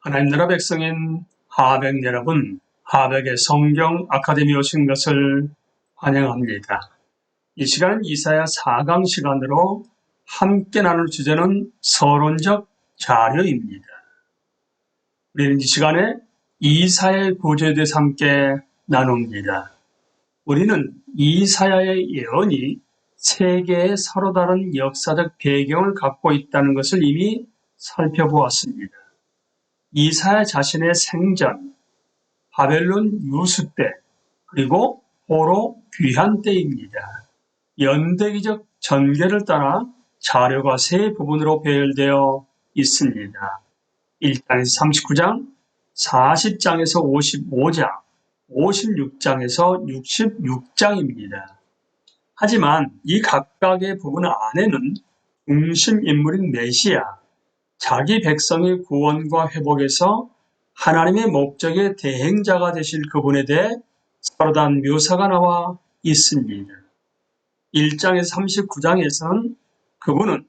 하나님 나라 백성인 하백 여러분, 하백의 성경 아카데미 오신 것을 환영합니다. 이 시간은 이사야 4강 시간으로 함께 나눌 주제는 서론적 자료입니다. 우리는 이 시간에 이사야의 구조에 대해서 함께 나눕니다. 우리는 이사야의 예언이 세계의 서로 다른 역사적 배경을 갖고 있다는 것을 이미 살펴보았습니다. 이사야 자신의 생전, 바벨론 유수 때, 그리고 포로 귀환 때입니다. 연대기적 전개를 따라 자료가 세 부분으로 배열되어 있습니다. 1장에서 39장, 40장에서 55장, 56장에서 66장입니다. 하지만 이 각각의 부분 안에는 중심 인물인 메시아, 자기 백성의 구원과 회복에서 하나님의 목적의 대행자가 되실 그분에 대해 서로 다른 묘사가 나와 있습니다. 1장에서 39장에서는 그분은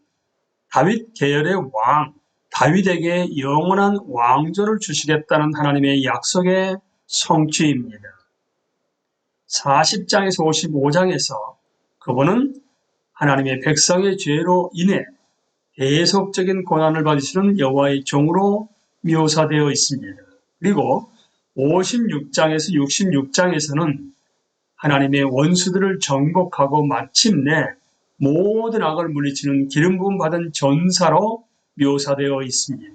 다윗 계열의 왕, 다윗에게 영원한 왕조를 주시겠다는 하나님의 약속의 성취입니다. 40장에서 55장에서 그분은 하나님의 백성의 죄로 인해 계속적인 고난을 받으시는 여호와의 종으로 묘사되어 있습니다. 그리고 56장에서 66장에서는 하나님의 원수들을 정복하고 마침내 모든 악을 물리치는 기름 부음 받은 전사로 묘사되어 있습니다.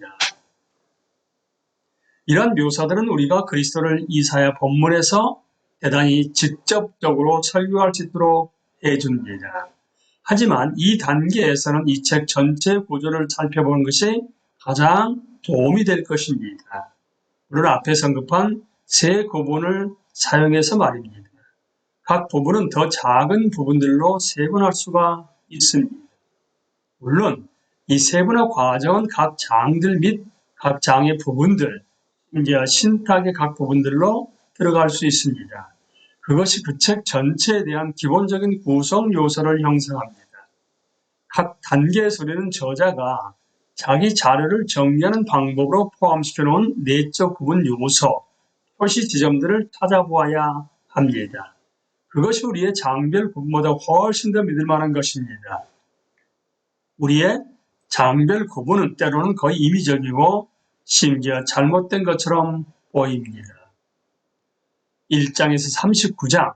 이러한 묘사들은 우리가 그리스도를 이사야 본문에서 대단히 직접적으로 설교할 수 있도록 해줍니다. 하지만 이 단계에서는 이 책 전체 구조를 살펴보는 것이 가장 도움이 될 것입니다. 물론 앞에서 언급한 세 구분을 사용해서 말입니다. 각 부분은 더 작은 부분들로 세분할 수가 있습니다. 물론 이 세분화 과정은 각 장들 및 각 장의 부분들, 심지어 신탁의 각 부분들로 들어갈 수 있습니다. 그것이 그 책 전체에 대한 기본적인 구성 요소를 형성합니다. 각 단계에서 우리는 저자가 자기 자료를 정리하는 방법으로 포함시켜 놓은 내적 구분 요소, 표시 지점들을 찾아보아야 합니다. 그것이 우리의 장별 구분보다 훨씬 더 믿을 만한 것입니다. 우리의 장별 구분은 때로는 거의 임의적이고 심지어 잘못된 것처럼 보입니다. 1장에서 39장,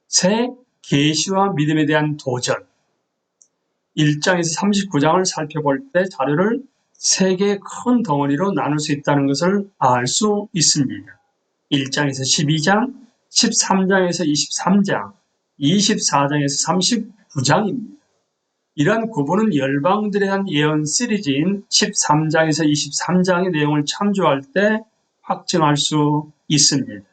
새 계시와 믿음에 대한 도전. 1장에서 39장을 살펴볼 때 자료를 세 개의 큰 덩어리로 나눌 수 있다는 것을 알 수 있습니다. 1장에서 12장, 13장에서 23장, 24장에서 39장입니다. 이러한 구분은 열방들에 대한 예언 시리즈인 13장에서 23장의 내용을 참조할 때 확증할 수 있습니다.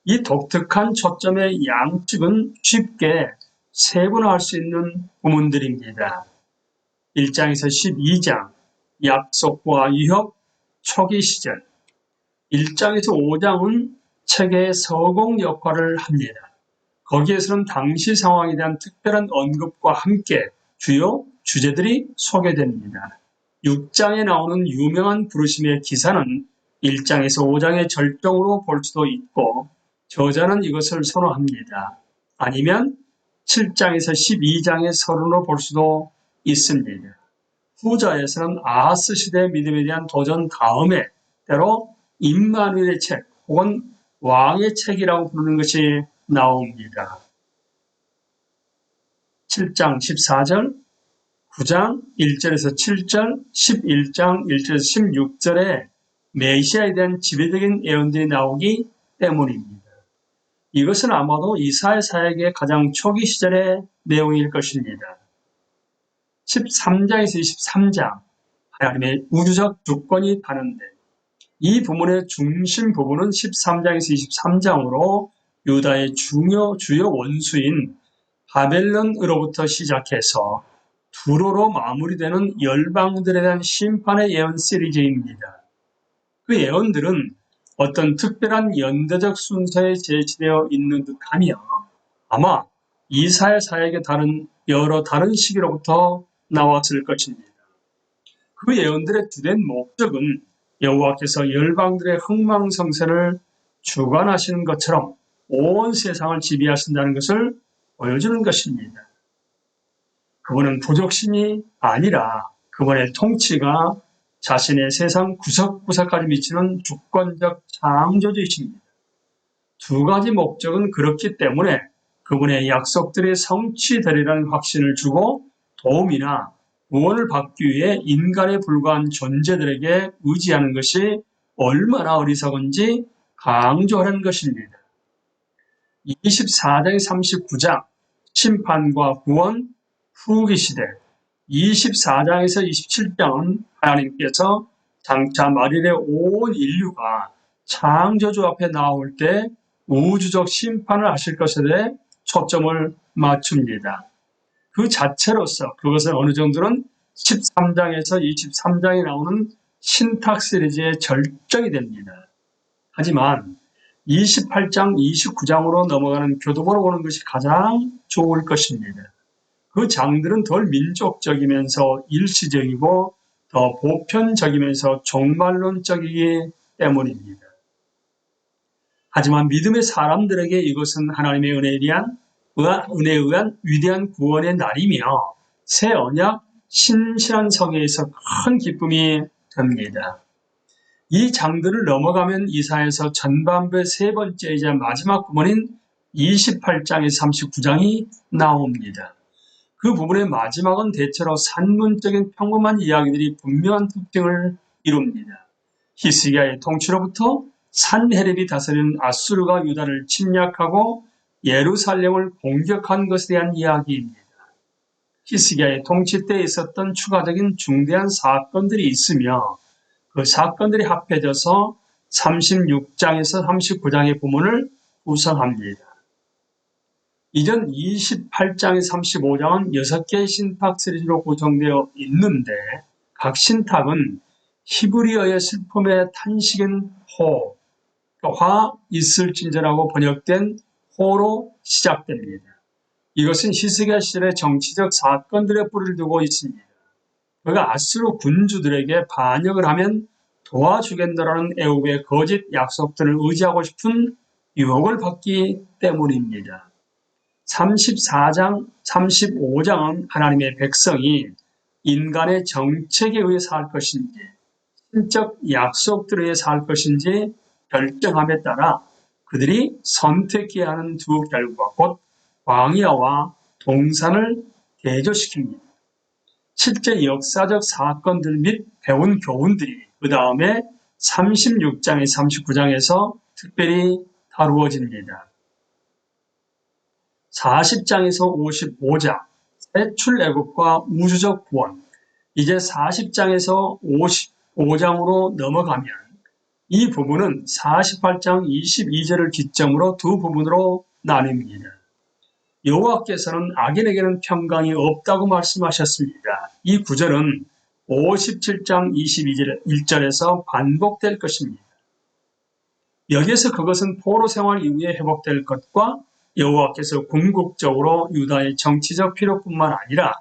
이 독특한 초점의 양측은 쉽게 세분화할 수 있는 부문들입니다. 1장에서 12장, 약속과 유협, 초기 시절. 1장에서 5장은 책의 서공 역할을 합니다. 거기에서는 당시 상황에 대한 특별한 언급과 함께 주요 주제들이 소개됩니다. 6장에 나오는 유명한 부르심의 기사는 1장에서 5장의 절정으로 볼 수도 있고 저자는 이것을 선호합니다. 아니면 7장에서 12장의 서론으로 볼 수도 있습니다. 후자에서는 아하스 시대의 믿음에 대한 도전 다음에 때로 임마누엘의 책 혹은 왕의 책이라고 부르는 것이 나옵니다. 7장 14절, 9장 1절에서 7절, 11장 1절에서 16절에 메시아에 대한 지배적인 예언들이 나오기 때문입니다. 이것은 아마도 이사야 사역의 가장 초기 시절의 내용일 것입니다. 13장에서 23장, 하나님의 우주적 주권이 다른데 이 부분의 중심 부분은 13장에서 23장으로 유다의 주요 원수인 바벨론으로부터 시작해서 두로로 마무리되는 열방들에 대한 심판의 예언 시리즈입니다. 그 예언들은 어떤 특별한 연대적 순서에 제시되어 있는 듯하며 아마 이사야 사역의 여러 다른 시기로부터 나왔을 것입니다. 그 예언들의 주된 목적은 여호와께서 열방들의 흥망성쇠를 주관하시는 것처럼 온 세상을 지배하신다는 것을 보여주는 것입니다. 그분은 부족신이 아니라 그분의 통치가 자신의 세상 구석구석까지 미치는 주권적 창조주이십니다. 두 가지 목적은 그렇기 때문에 그분의 약속들이 성취되리라는 확신을 주고 도움이나 구원을 받기 위해 인간에 불과한 존재들에게 의지하는 것이 얼마나 어리석은지 강조하는 것입니다. 24장 39장 심판과 구원 후기 시대, 24장에서 27장은 하나님께서 장차 말일에 온 인류가 창조주 앞에 나올 때 우주적 심판을 하실 것에 대해 초점을 맞춥니다. 그 자체로서 그것은 어느 정도는 13장에서 23장에 나오는 신탁 시리즈의 절정이 됩니다. 하지만 28장, 29장으로 넘어가는 교도보로 보는 것이 가장 좋을 것입니다. 그 장들은 덜 민족적이면서 일시적이고 더 보편적이면서 종말론적이기 때문입니다. 하지만 믿음의 사람들에게 이것은 하나님의 은혜에 의한 위대한 구원의 날이며 새 언약 신실한 성회에서 큰 기쁨이 됩니다. 이 장들을 넘어가면 이사야서 전반부의 세 번째이자 마지막 부분인 28장에서 39장이 나옵니다. 그 부분의 마지막은 대체로 산문적인 평범한 이야기들이 분명한 특징을 이룹니다. 히스기야의 통치로부터 산헤립이 다스리는 아수르가 유다를 침략하고 예루살렘을 공격한 것에 대한 이야기입니다. 히스기야의 통치 때 있었던 추가적인 중대한 사건들이 있으며 그 사건들이 합해져서 36장에서 39장의 부문을 구성합니다. 이전 28장에서 35장은 6개의 신탁 시리즈로 구성되어 있는데 각 신탁은 히브리어의 슬픔의 탄식인 호, 화 있을진저라고 번역된 호로 시작됩니다. 이것은 히스기야 시절의 정치적 사건들의 뿌리를 두고 있습니다. 그가 아수르 군주들에게 반역을 하면 도와주겠다라는 애굽의 거짓 약속들을 의지하고 싶은 유혹을 받기 때문입니다. 34장, 35장은 하나님의 백성이 인간의 정책에 의해 살 것인지 신적 약속들에 의해 살 것인지 결정함에 따라 그들이 선택해야 하는 두 결과, 곧 광야와 동산을 대조시킵니다. 실제 역사적 사건들 및 배운 교훈들이 그 다음에 36장에서 39장에서 특별히 다루어집니다. 40장에서 55장, 새 출애굽과 우주적 구원, 이제 40장에서 55장으로 넘어가면 이 부분은 48장 22절을 기점으로 두 부분으로 나뉩니다. 여호와께서는 악인에게는 평강이 없다고 말씀하셨습니다. 이 구절은 57장 21절에서 반복될 것입니다. 여기에서 그것은 포로 생활 이후에 회복될 것과 여호와께서 궁극적으로 유다의 정치적 필요뿐만 아니라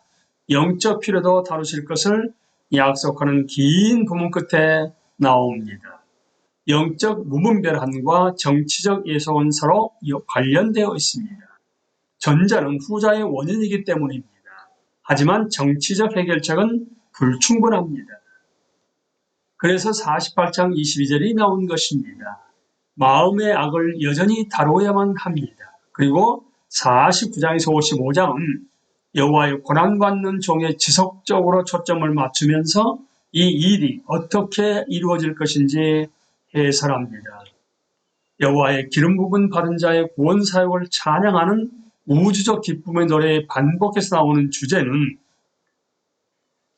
영적 필요도 다루실 것을 약속하는 긴 부문 끝에 나옵니다. 영적 무분별함과 정치적 예속은 서로 관련되어 있습니다. 전자는 후자의 원인이기 때문입니다. 하지만 정치적 해결책은 불충분합니다. 그래서 48장 22절이 나온 것입니다. 마음의 악을 여전히 다루어야만 합니다. 그리고 49장에서 55장은 여호와의 고난받는 종에 지속적으로 초점을 맞추면서 이 일이 어떻게 이루어질 것인지 해설합니다. 여호와의 기름 부분 받은 자의 구원 사역을 찬양하는 우주적 기쁨의 노래에 반복해서 나오는 주제는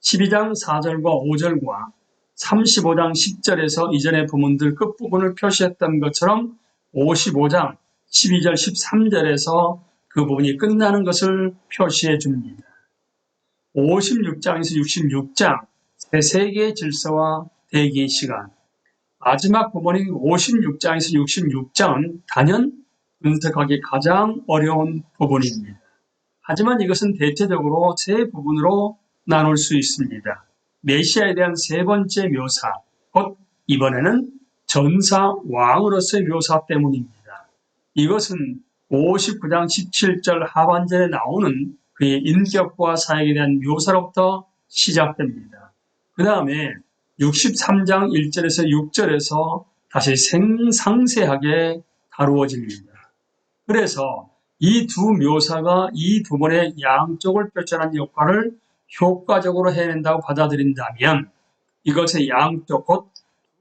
12장 4절과 5절과 35장 10절에서 이전의 부문들 끝부분을 표시했던 것처럼 55장 12절 13절에서 그 부분이 끝나는 것을 표시해 줍니다. 56장에서 66장 새 세계의 질서와 대기의 시간, 마지막 부분인 56장에서 66장은 단연 분석하기 가장 어려운 부분입니다. 하지만 이것은 대체적으로 세 부분으로 나눌 수 있습니다. 메시아에 대한 세 번째 묘사, 곧 이번에는 전사 왕으로서의 묘사 때문입니다. 이것은 59장 17절 하반절에 나오는 그의 인격과 사역에 대한 묘사로부터 시작됩니다. 그 다음에 63장 1절에서 6절에서 다시 상세하게 다루어집니다. 그래서 이 두 묘사가 이 두 번의 양쪽을 표현하는 역할을 효과적으로 해낸다고 받아들인다면 이것의 양쪽 곧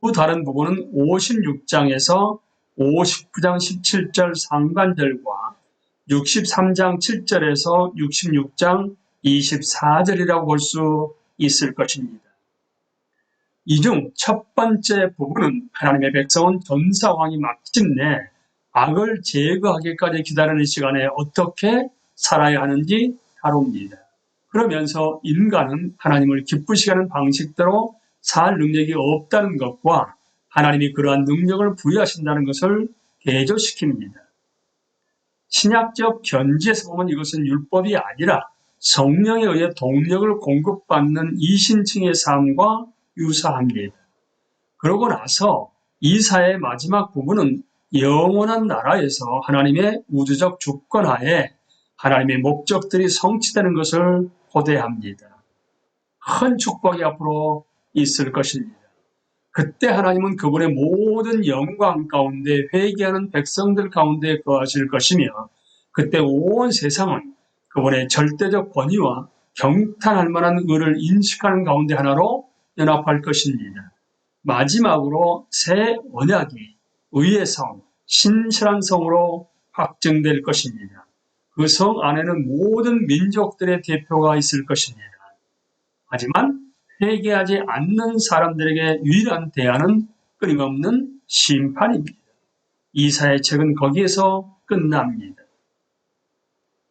두 다른 부분은 56장에서 59장 17절 상반절과 63장 7절에서 66장 24절이라고 볼 수 있을 것입니다. 이 중 첫 번째 부분은 하나님의 백성은 전사왕이 마침내 악을 제거하기까지 기다리는 시간에 어떻게 살아야 하는지 다룹니다. 그러면서 인간은 하나님을 기쁘시게 하는 방식대로 살 능력이 없다는 것과 하나님이 그러한 능력을 부여하신다는 것을 대조시킵니다. 신약적 견지에서 보면 이것은 율법이 아니라 성령에 의해 동력을 공급받는 이신층의 삶과 유사합니다. 그러고 나서 이사야의 마지막 부분은 영원한 나라에서 하나님의 우주적 주권하에 하나님의 목적들이 성취되는 것을 고대합니다. 큰 축복이 앞으로 있을 것입니다. 그때 하나님은 그분의 모든 영광 가운데 회개하는 백성들 가운데 거하실 것이며 그때 온 세상은 그분의 절대적 권위와 경탄할 만한 의를 인식하는 가운데 하나로 연합할 것입니다. 마지막으로 새 언약이 의의 성, 신실한 성으로 확정될 것입니다. 그 성 안에는 모든 민족들의 대표가 있을 것입니다. 하지만 회개하지 않는 사람들에게 유일한 대안은 끊임없는 심판입니다. 이사야의 책은 거기에서 끝납니다.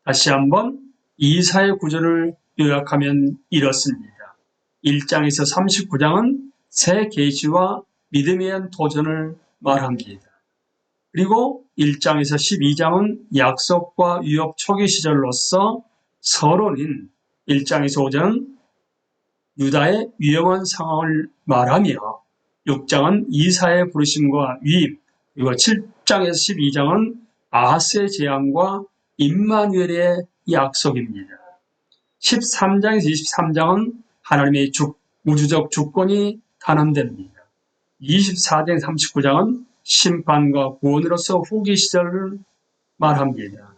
다시 한번 이사야의 구절을 요약하면 이렇습니다. 1장에서 39장은 새 계시와 믿음에 대한 도전을 말합니다. 그리고 1장에서 12장은 약속과 유업 초기 시절로서 서론인 1장에서 5장은 유다의 위험한 상황을 말하며 6장은 이사야의 부르심과 위임, 그리고 7장에서 12장은 아하스의 재앙과 임마누엘의 약속입니다. 13장에서 23장은 하나님의 우주적 주권이 단언됩니다. 24장 39장은 심판과 구원으로서 후기 시절을 말합니다.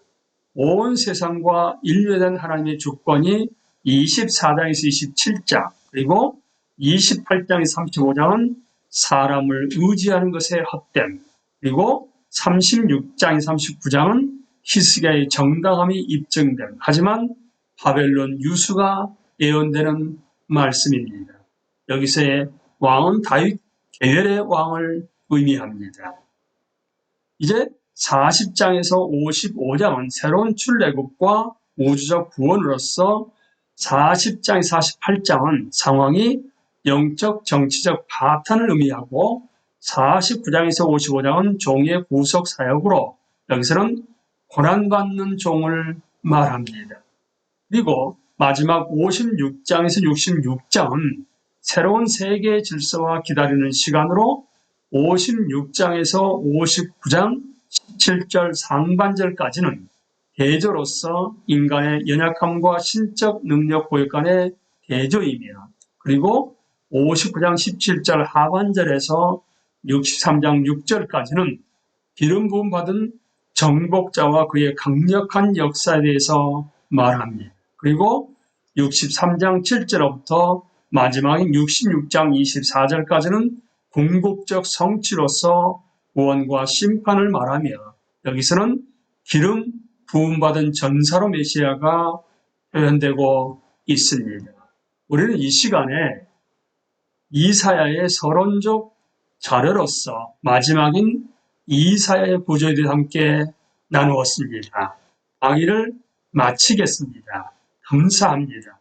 온 세상과 인류에 대한 하나님의 주권이 24장에서 27장 그리고 28장에서 35장은 사람을 의지하는 것의 헛됨 그리고 36장에서 39장은 히스기야의 정당함이 입증됨 하지만 바벨론 유수가 예언되는 말씀입니다. 여기서의 왕은 다윗 계열의 왕을 의미합니다. 이제 40장에서 55장은 새로운 출애굽과 우주적 구원으로서 40장에서 48장은 상황이 영적 정치적 파탄을 의미하고 49장에서 55장은 종의 구속 사역으로 여기서는 고난받는 종을 말합니다. 그리고 마지막 56장에서 66장은 새로운 세계의 질서와 기다리는 시간으로 56장에서 59장 17절 상반절까지는 대조로서 인간의 연약함과 신적 능력 고역 간의 대조이며 그리고 59장 17절 하반절에서 63장 6절까지는 기름 부음 받은 정복자와 그의 강력한 역사에 대해서 말합니다. 그리고 63장 7절부터 마지막인 66장 24절까지는 궁극적 성취로서 구원과 심판을 말하며 여기서는 기름 부음받은 전사로 메시아가 표현되고 있습니다. 우리는 이 시간에 이사야의 서론적 자료로서 마지막인 이사야의 구절에 대해 함께 나누었습니다. 강의를 마치겠습니다. 감사합니다.